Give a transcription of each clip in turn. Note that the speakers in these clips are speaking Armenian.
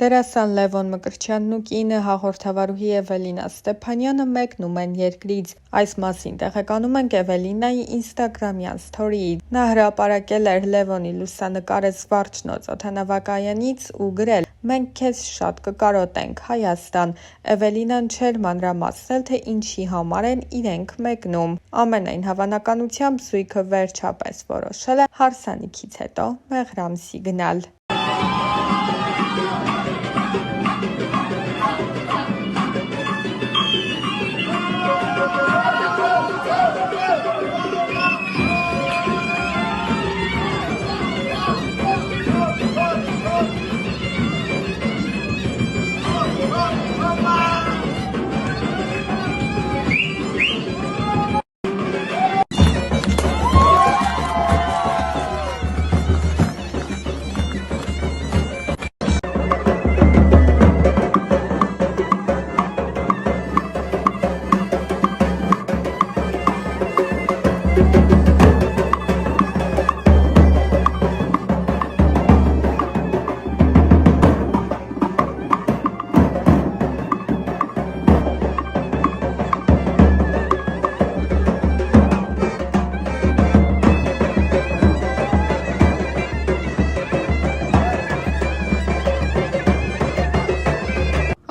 Դերասան Լևոն Մկրտչյանն ու կինը հաղորդավարուհի Էվելինա Ստեփանյանը մեկնում են երկրից։ Այս մասին տեղեկանում ենք Էվելինայի ինստագրամյան սթորիից։ Նա հրապարակել էր Լևոնի լուսանկարը Զվարճնոց օդանավակայանից ու գրել. «Մենք քեզ շատ կկարոտենք, Հայաստան»։ Էվելինան չէր մանրամասնել, թե ինչի համար են իրենք մեկնում։ Ամենայն հավանականությամբ զույգը վերջապես որոշել է հարսանիքից հետո Մեղրամսի գնալ։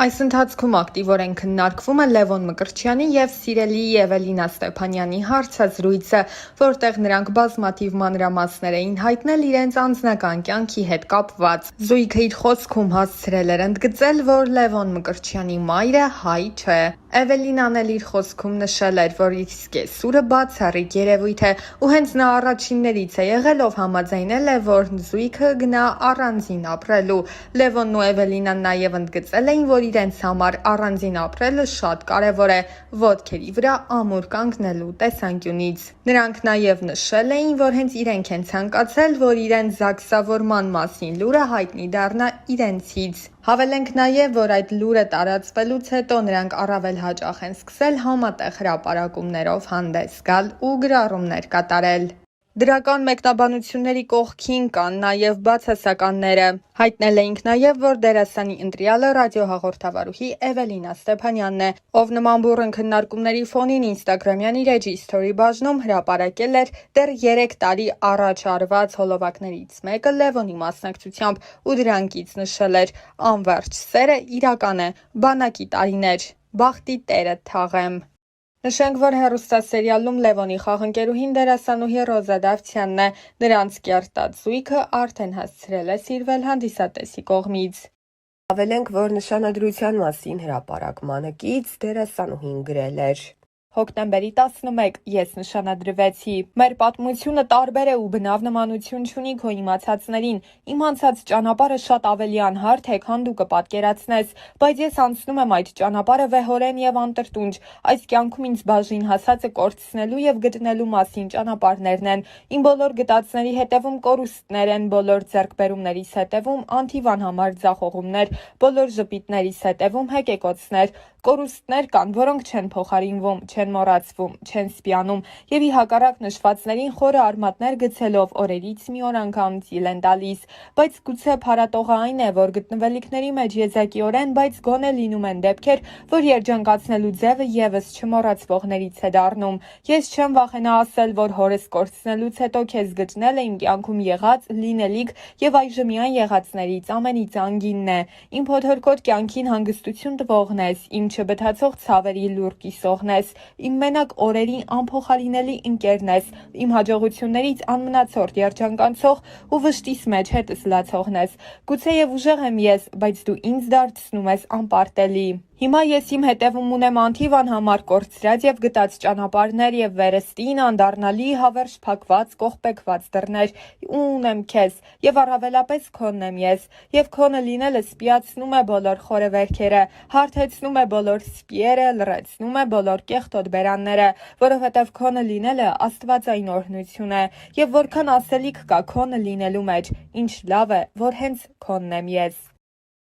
Այս ընթացքում ակտիվորեն քննարկվում է Լևոն Մկրտչյանի և սիրելիի Էվելինա Ստեփանյանի հարցազրույցը, որտեղ նրանք բազմաթիվ մանրամասներ էին հայտնել իրենց անձնական կյանքի հետ կապված։ Զույգը իր խոսքում հասցրել էր ընդգծել, որ Լևոն Մկրտչյանի մայրը հայ չէ։ Էվելինան էլ իր խոսքում նշել էր, որ իր սկեսուրը բացառիկ երևույթ է, ու հենց նա առաջիններից է եղել, ով համաձայնել է, որ զույգը գնա առանձին ապրելու։ Լևոնն ու Էվելինան նաև ընդգծել էին, որ իրենց համար առանձին ապրելը շատ կարևոր է ոտքերի վրա ամուր կանգնելու տեսանկյունից։ Նրանք նաև նշել էին, որ հենց իրենք են ցանկացել, որ իրենց զաքսավորման մասին լուրը հայտնի դառնա իրենցից։ Հավելենք նաև, որ այդ լուրը տարածվելուց հետո նրանք առավել հաճախ են սկսել համատեղ հրապարակումներով հանդես գալ ու գրառումներ կատարել։ Դրական մեկնաբանությունների կողքին կան նաև բացասականները։ Հայտնել էինք նաև, որ դերասանի ընտրյալը ռադիոհաղորդավարուհի Էվելինա Ստեփանյանն է, ով նման բուռն քննարկումների ֆոնին ինստագրամյան իր էջի սթորի բաժնում հրապարակել էր դեռ 3 տարի առաջ արված հոլովակներից մեկը Լևոնի մասնակցությամբ ու դրանքից նշել էր. «Անվերջ սերը իրական է, բանակի տարիներ, բախտի տերը թաղեմ»։ Նշենք, որ հեռուստասերիալում Լևոնի խաղընկերուհին դերասանուհի Ռոզա Դավթյանն է։ Նրանց կերտած զույգը արդեն հասցրել է սիրվել հանդիսատեսի կողմից։ Հավելենք, որ նշանադրության մասին հրապարակմանը կից դերասանուհին գրել էր. Հոկտեմբերի 11 ես նշանադրվեցի։ Մեր պատմությունը տարբեր է ու բնավ նմանություն չունի քո իմացածներին։ Իմ անցած ճանապարհը շատ ավելի անհարթ է, քան դու կպատկերացնես, բայց ես անցնում եմ այդ ճանապարհը վեհորեն եւ անտրտունջ։ Այս կյանքում ինձ բաժին հասածը կորցնելու եւ գտնելու մասին ճանապարհներն են։ Իմ բոլոր գտածների հետևում կորուստներ են, բոլոր ձեռքբերումներիս հետևում անթիվան համար ձախողումներ, բոլոր ժպիտներիս հետևում հեկեկոցներ։ Կորուստներ կան, որոնք չեն փոխարինվում, չեն մոռացվում, չեն սպիանում եւ ի հակառակ նշվածներին խորը արմատներ գցելով օրերից մի օր անգամ ծիլ են տալիս, բայց գուցե փառատողը այն է, որ գտնվելիքների մեջ եզակիորեն, բայց գոնե լինում են դեպքեր, որ երջանկացնելու ձևը եւս չմոռացվողներից է դառնում։ Ես չեմ վախենա ասել, որ հորս կորցնելուց հետո քեզ գտնել է իմ կյանքում եղած, լինելիք եւ այժմյան եղածներից ամենից անգինն է։ Իմ փոթորկոտ կյանքին հանգստություն տվողն ես, իմ չբթացող ցավերի լուր կիսողն ես, իմ մենակ օրերի անփոխարինելի ընկերն ես, իմ հաջողություններից անմնացորդ երջանկանցող ու վշտիս մեջ հետս լացողն ես։ Գուցեև ուժեղ եմ ես, բայց դու ինձ դարձնում ես անպարտելի։ Հիմա ես իմ հետևում ունեմ անթիվ անհամար կորցրած եւ գտած ճանապարհներ եւ վերստին անդառնալի հավերժ փակված կողպեկված դռներ ու ունեմ քեզ եւ առավելապես քոնն եմ ես եւ քոնը լինելը սպիացնում է բոլոր խորեվերքերը, հարթեցնում է բոլոր սպիերը, լրացնում է բոլոր կեղտոտ բերանները, որովհետեւ քոնը լինելը աստվածային օրհնություն է եւ որքան ասելիք կա քոնը լինելու մեջ, ինչ լավ է, որ հենց քոնն եմ ես։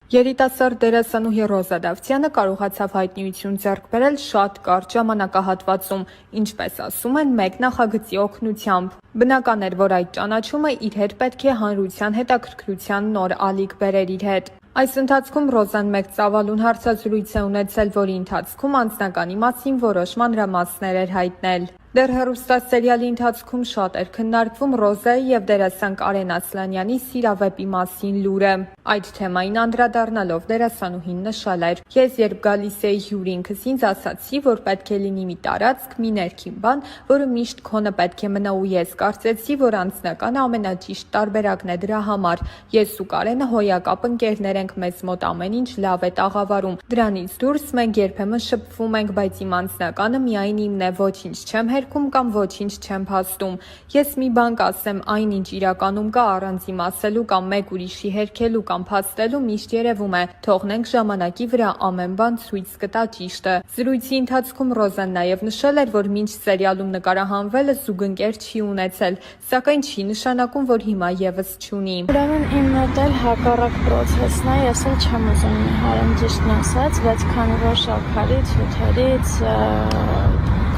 Երիտասարդ դերասանուհի Ռոզա Դավթյանը կարողացավ հայտնիություն ձեռք բերել շատ կարճ ժամանակահատվածում, ինչպես ասում են, մեկ նախագծի օգնությամբ։ Բնական էր, որ այդ ճանաչումը իր հետ պետք է հանրության հետաքրքրության նոր ալիք բերեր իր հետ։ Այս ընթացքում Ռոզան մեկ ծավալուն հարցազրույց է ունեցել, որի ընթացքում անձնականի մասին որոշ մանրամասներ էր հայտնել։ Դեռ հեռուստասերիալի ընթացքում շատ էր քննարկվում Ռոզայի և դերասան Կարեն Ասլանյանի սիրավեպի մասին լուրը։ Այդ թեմային անդրադառնալով դերասանուհին նշել էր. «Ես երբ գալիս էի հյուր ինքս ինձ ասացի, որ պետք է լինի մի տարածք, մի ներքին բան, որը միշտ քոնը պետք է մնա ու ես կարծեցի, որ անձնականը ամենաճիշտ տարբերակն է դրա համար։ Ես ու Կարենը հոյակապ ընկերներ ենք, մեզ մոտ ամեն ինչ լավ է տաղավարում։ Դրանից դուրս մենք երբեմն շփվում ենք, բայց իմ անձնականը միայն իմն է, ոչինչ չեմ հերքում կամ ոչինչ չեմ փաստում։ Ես մի բան կասեմ, այն ինչ իրականում կա առանց իմ ասելու կամ մեկ ուրիշի հերքելու կամ փաստելու միշտ երևում է։ Թողնենք ժամանակի վրա ամեն բան ցույց կտա ճիշտը»։ Զրույցի ընթացքում Ռոզան նաև նշել էր, որ մինչ սերիալում նկարահանվելը զուգընկեր չի ունեցել, սակայն չի նշանակում, որ հիմա եւս չունի։ Ուրեմն իմ մոտ էլ հակառակ process-ն է, ես էլ չեմ ուզում նիհարեմ ճիշտն ասած, բայց քանի որ շաքարից, հյութերից,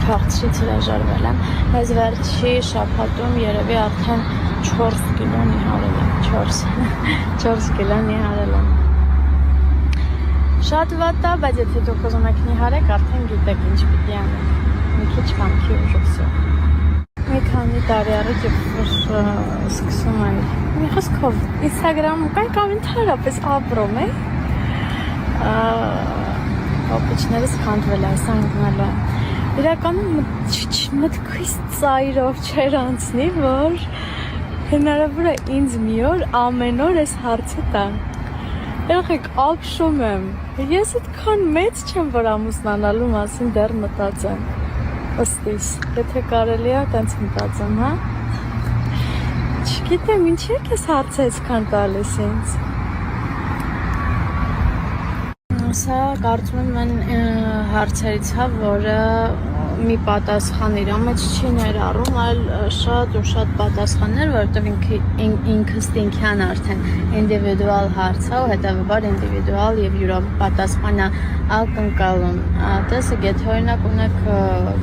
քաղցրից հրաժարվել եմ, այս վերջի շաբաթում երևի արդեն 4 կիլո նիհարել եմ, 4 կիլո նիհարել եմ։ Շատ վատ է, բայց եթե դուք ուզում եք նիհարեք, արդեն գիտեք ինչ պիտի անեք, մի քիչ կամքի ուժը։ Մի քանի տարի առաջ սկսում եմ մի խոսքով Instagram-ում կամ ընդհանրապես ապրում է ապիչներս քանդվել այս անգնալը իրականում մտքից ծայրով չեր անցնի, որ հնարավոր է ինձ մի օր ամեն օր այս հարցը տան եղեք ապշում եմ ես այդքան մեծ չեմ, որ ամուսնանալու մասին դեռ մտածեմ ըստիս, եթե կարելի է տենց մտածեմ, հա? Չգիտեմ, ինչի եք ես հարցը այսքան տալիս ինձ։ Սա կարծում եմ հարցերից հա, որը մի պատասխան իր մեջ չի ներառում, այլ շատ ու շատ պատասխաններ, որովհետև ինքնստինքյան արդեն ինդիվիդուալ հարց է, ու հետևաբար ինդիվիդուալ եւ յուրապատասխան ակնկալում։ Տեսեք, եթե օրինակ ունեք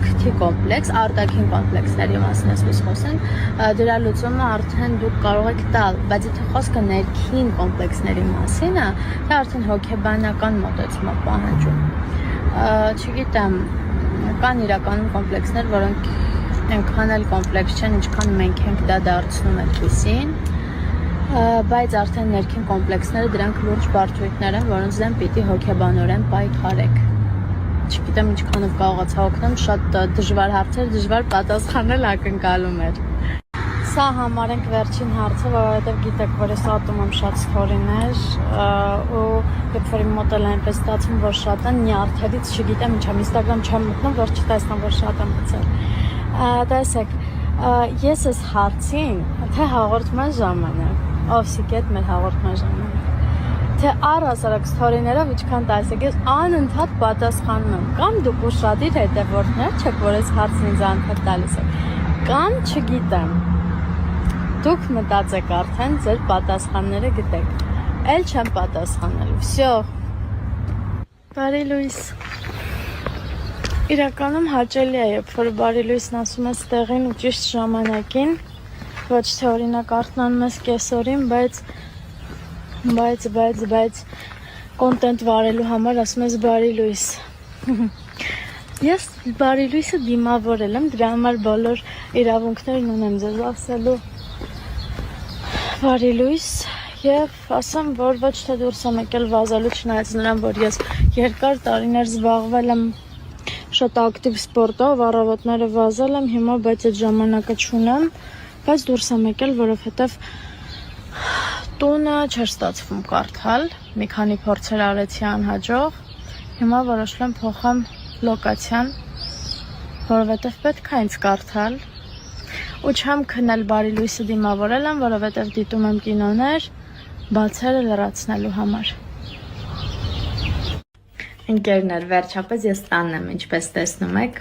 քթի կոմպլեքս, արտաքին կոմպլեքսների մասին ասես խոսենք, դրա լուծումը արդեն դուք կարող եք տալ, բայց եթե խոսքը ներքին կոմպլեքսների մասին է, դա արդեն հոգեբանական մոտեցում է պահանջում։ Չգիտեմ, կան իրականում կոմպլեքսներ, որոնք այնքան էլ կոմպլեքս չեն, ինչքան մենք ենք դա դարձնում այդպիսին, բայց արդեն ներքին կոմպլեքսները դրանք լուրջ բարդություններ են, որոնց դեմ պիտի հոգեբանորեն պայքարեք։ Չգիտեմ ինչքանով կարողացա օգնեմ, շատ դժվար հարցեր, դժվար պատասխանել ակնկալում էր։ Սա համարենք վերջին հարցը, որովհետև գիտեք, որ ես ատում եմ շատ ստորիներ ու երբ որ իմ մոտ էլ այնպես ստացվում, որ շատ են նյարդերից, չգիտեմ ինչ եմ, Instagram չեմ մտնում, որ չտեսնեմ, որ շատ եմ գցել։ Տեսեք, ես այս հարցին, թե հաղորդման ժամանակ, Օվսիկետ մեր հաղորդման ժամանակ, թե առհասարակ ստորիներով ինչքան տասեք, ես անընդհատ պատասխանում եմ, կամ դուք ուշադիր հետևորդներ չեք, որ այս հարցն ինձ անընդհատ տալիս եք, կամ չգիտեմ, դուք մտածեք արդեն ձեր պատասխանները գտեք, էլ չեմ պատասխանել, վсё, բարի լույս, իրականում հաճելի է, երբ որ բարի լույսն ասում ես տեղին ու ճիշտ ժամանակին, ոչ թե օրինակ արթնանում ես կեսօրին, բայց կոնտենտ վարելու համար ասում ես բարի լույս, ես բարի լույսը դիմավորել եմ, դրա համար բոլոր իրավունքներն ունեմ ձեզ ասելու բարի լույս և ասեմ, որ ոչ թե դուրս եմ եկել վազելու չնայած նրան, որ ես երկար տարիներ զբաղվել եմ շատ ակտիվ սպորտով, առավոտները վազել եմ, հիմա բայց այդ ժամանակը չունեմ, բայց դուրս եմ եկել, որովհետև տունը չէր ստացվում կարդալ, մի քանի փորձեր արեցի անհաջող, հիմա որոշել եմ փոխեմ լոկացիան, որովհետև պետք է ինձ կարդալ ու չեմ քնել բարի լույսը դիմավորել եմ, որովհետև դիտում եմ կինոներ, բացերը լրացնելու համար։ Ընկերներ, վերջապես ես տանն եմ, ինչպես տեսնում եք,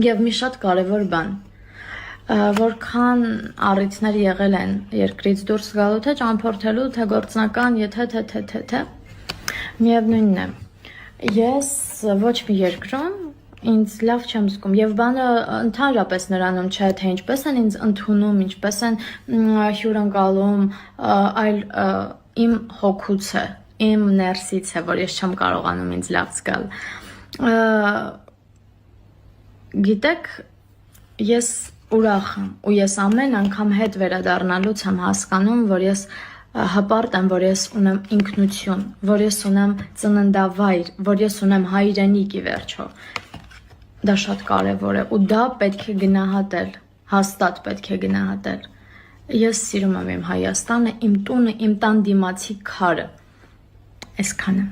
և մի շատ կարևոր բան, որքան առիթներ եղել են երկրից դուրս գալու, թե ճամփորդելու, թե գործնական, եթե, միևնույնն է, ես ոչ մի երկրում ինձ լավ չեմ զգում և բանը ընդհանրապես նրանում չէ, թե ինչպես են ինձ ընդունում, ինչպես են հյուրընկալում, այլ իմ հոգուց է, իմ ներսից է, որ ես չեմ կարողանում ինձ լավ զգալ։ Գիտեք, ես ուրախ եմ ու ես ամեն անգամ հետ վերադառնալուց եմ հասկանում, որ ես հպարտ եմ, որ ես ունեմ ինքնություն, որ ես ունեմ ծննդավայր, որ ես ունեմ հայրենիք ի վերջո։ Դա շատ կարևոր է ու դա պետք է գնահատել, հաստատ պետք է գնահատել։ Ես սիրում եմ իմ Հայաստանը, իմ տունը, իմ տան դիմացի քարը։ Այսքանը։